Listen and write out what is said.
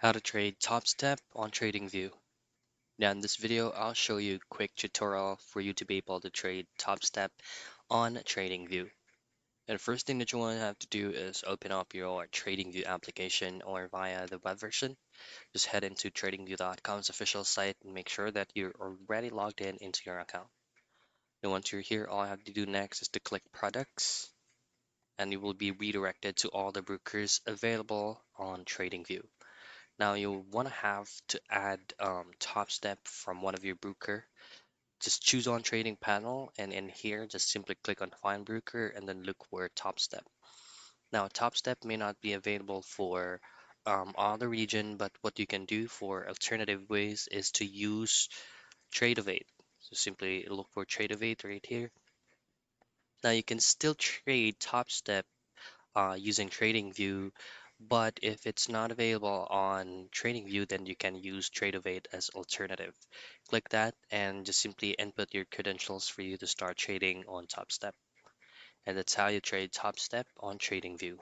How to trade Topstep on TradingView. Now in this video, I'll show you a quick tutorial for you to be able to trade Topstep on TradingView. And the first thing that you want to have to do is open up your TradingView application or via the web version. Just head into tradingview.com's official site and make sure that you're already logged in into your account. And once you're here, all I have to do next is to click products and you will be redirected to all the brokers available on TradingView. Now you'll want to have to add Top Step from one of your broker. Just choose on trading panel and in here just simply click on find broker and then look for Top Step. Now Top Step may not be available for all the region, but what you can do for alternative ways is to use Tradeovate. So simply look for Tradeovate right here. Now you can still trade Top Step using TradingView, but if it's not available on TradingView, then you can use Tradeovate as alternative. Click that and just simply input your credentials for you to start trading on Topstep. And that's how you trade Topstep on TradingView.